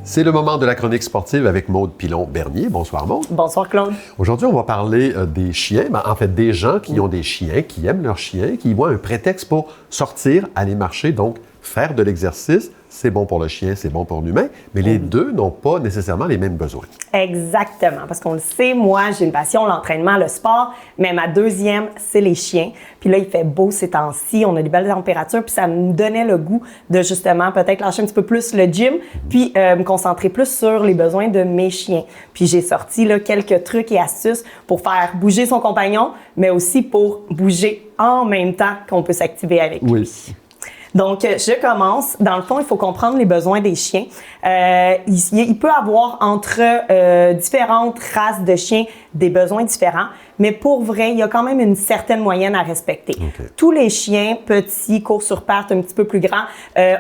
C'est le moment de la chronique sportive avec Maude Pilon-Bernier. Bonsoir Maude. Bonsoir Claude. Aujourd'hui, on va parler des chiens, en fait des gens qui ont des chiens, qui aiment leurs chiens, qui voient un prétexte pour sortir, aller marcher, donc faire de l'exercice. C'est bon pour le chien, c'est bon pour l'humain, mais les deux n'ont pas nécessairement les mêmes besoins. Exactement, parce qu'on le sait, moi, j'ai une passion, l'entraînement, le sport, mais ma deuxième, c'est les chiens. Puis là, il fait beau ces temps-ci, on a des belles températures, puis ça me donnait le goût de justement peut-être lâcher un petit peu plus le gym, puis me concentrer plus sur les besoins de mes chiens. Puis j'ai sorti là, quelques trucs et astuces pour faire bouger son compagnon, mais aussi pour bouger en même temps qu'on peut s'activer avec lui. Donc, je commence. Dans le fond, il faut comprendre les besoins des chiens. Il peut avoir entre différentes races de chiens des besoins différents, mais pour vrai, il y a quand même une certaine moyenne à respecter. Okay. Tous les chiens, petits, courts sur pattes, un petit peu plus grands,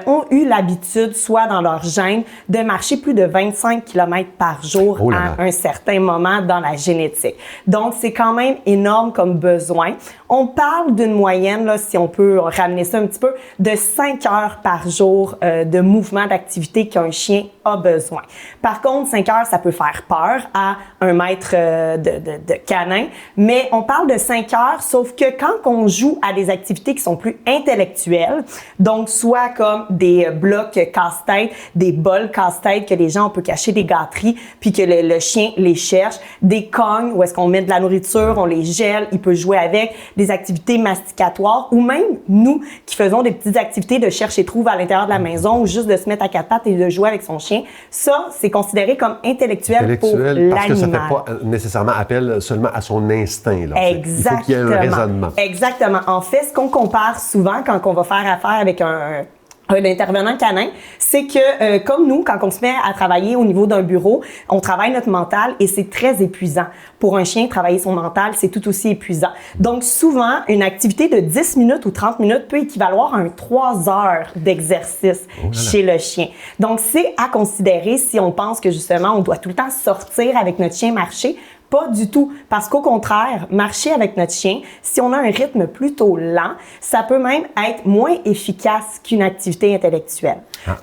ont eu l'habitude, soit dans leur gène, de marcher plus de 25 km par jour à un certain moment dans la génétique. Donc, c'est quand même énorme comme besoin. On parle d'une moyenne, là, si on peut ramener ça un petit peu, de 5 heures par jour de mouvement, d'activité qu'un chien a besoin. Par contre, 5 heures, ça peut faire peur à un maître de canin, mais on parle de 5 heures, sauf que quand on joue à des activités qui sont plus intellectuelles, donc soit comme des blocs casse-tête, des bols casse-tête que les gens, on peut cacher des gâteries, puis que le chien les cherche, des cognes où est-ce qu'on met de la nourriture, on les gèle, il peut jouer avec, des activités masticatoires, ou même nous qui faisons des petites activités de cherche et trouve à l'intérieur de la maison, ou juste de se mettre à quatre pattes et de jouer avec son chien. Ça, c'est considéré comme intellectuel pour l'animal. Parce que ça ne fait pas nécessairement appel seulement à son instinct. Là. Exactement. Il faut qu'il y ait un raisonnement. Exactement. En fait, ce qu'on compare souvent quand on va faire affaire avec un intervenant canin, c'est que comme nous, quand on se met à travailler au niveau d'un bureau, on travaille notre mental et c'est très épuisant. Pour un chien, travailler son mental, c'est tout aussi épuisant. Donc souvent, une activité de 10 minutes ou 30 minutes peut équivaloir à 3 heures d'exercice chez le chien. Donc c'est à considérer si on pense que justement, on doit tout le temps sortir avec notre chien marcher. Pas du tout, parce qu'au contraire, marcher avec notre chien, si on a un rythme plutôt lent, ça peut même être moins efficace qu'une activité intellectuelle.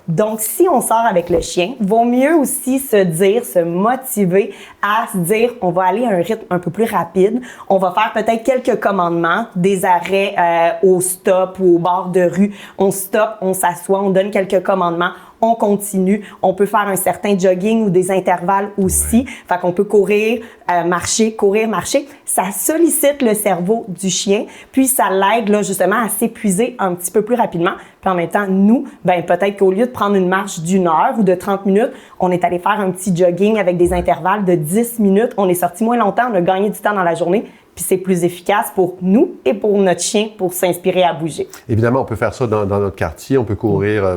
Donc, si on sort avec le chien, vaut mieux aussi se motiver à se dire, on va aller à un rythme un peu plus rapide, on va faire peut-être quelques commandements, des arrêts au stop ou au bord de rue, on stoppe, on s'assoit, on donne quelques commandements, on continue. On peut faire un certain jogging ou des intervalles aussi. Fait qu'on peut courir, marcher, courir, marcher. Ça sollicite le cerveau du chien, puis ça l'aide là justement à s'épuiser un petit peu plus rapidement. Puis en même temps, nous, peut-être qu'au lieu de prendre une marche d'1 heure ou de 30 minutes, on est allé faire un petit jogging avec des intervalles de 10 minutes. On est sorti moins longtemps, on a gagné du temps dans la journée. Puis c'est plus efficace pour nous et pour notre chien pour s'inspirer à bouger. Évidemment, on peut faire ça dans notre quartier, on peut courir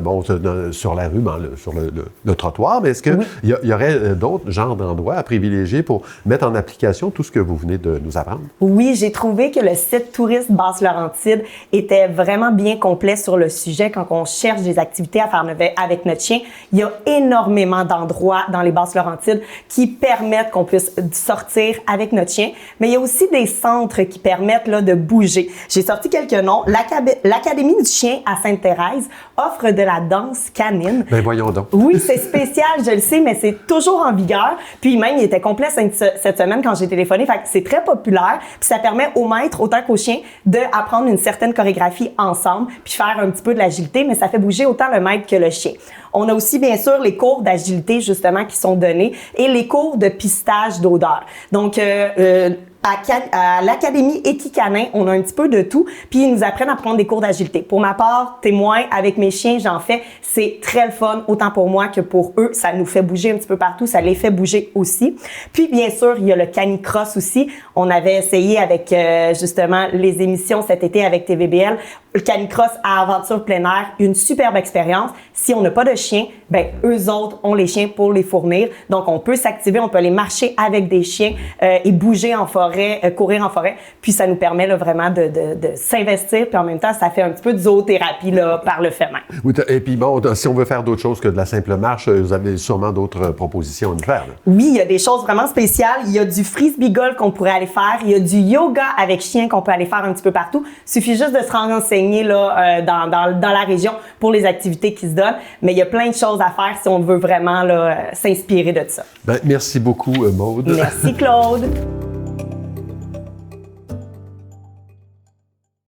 sur la rue, sur le trottoir, mais est-ce qu'il y aurait d'autres genres d'endroits à privilégier pour mettre en application tout ce que vous venez de nous apprendre? Oui, j'ai trouvé que le site Tourisme Basse-Laurentide était vraiment bien complet sur le sujet quand on cherche des activités à faire avec notre chien. Il y a énormément d'endroits dans les Basses-Laurentides qui permettent qu'on puisse sortir avec notre chien, mais il y a aussi des centres qui permettent là, de bouger. J'ai sorti quelques noms. L'Académie du chien à Sainte-Thérèse offre de la danse canine. Ben voyons donc. Oui, c'est spécial, je le sais, mais c'est toujours en vigueur. Puis même, il était complet cette semaine quand j'ai téléphoné. Fait que c'est très populaire. Puis ça permet au maître autant qu'au chien d'apprendre une certaine chorégraphie ensemble puis faire un petit peu de l'agilité, mais ça fait bouger autant le maître que le chien. On a aussi, bien sûr, les cours d'agilité, justement, qui sont donnés et les cours de pistage d'odeur. Donc, à l'Académie Équicanin, on a un petit peu de tout, puis ils nous apprennent à prendre des cours d'agilité. Pour ma part, témoin, avec mes chiens, j'en fais. C'est très le fun, autant pour moi que pour eux. Ça nous fait bouger un petit peu partout, ça les fait bouger aussi. Puis, bien sûr, il y a le canicross aussi. On avait essayé avec, justement, les émissions cet été avec TVBL. Le canicross à aventure plein air, une superbe expérience. Si on n'a pas de chien, eux autres ont les chiens pour les fournir. Donc, on peut s'activer, on peut aller marcher avec des chiens et bouger en forêt forêt, courir en forêt. Puis ça nous permet là, vraiment de s'investir. Puis en même temps, ça fait un petit peu de zoothérapie là, par le fait même. Oui, et puis bon, si on veut faire d'autres choses que de la simple marche, vous avez sûrement d'autres propositions à nous faire. Là. Oui, il y a des choses vraiment spéciales. Il y a du frisbee golf qu'on pourrait aller faire. Il y a du yoga avec chien qu'on peut aller faire un petit peu partout. Il suffit juste de se renseigner là, dans la région pour les activités qui se donnent. Mais il y a plein de choses à faire si on veut vraiment là, s'inspirer de ça. Bien, merci beaucoup, Maude. Merci, Claude.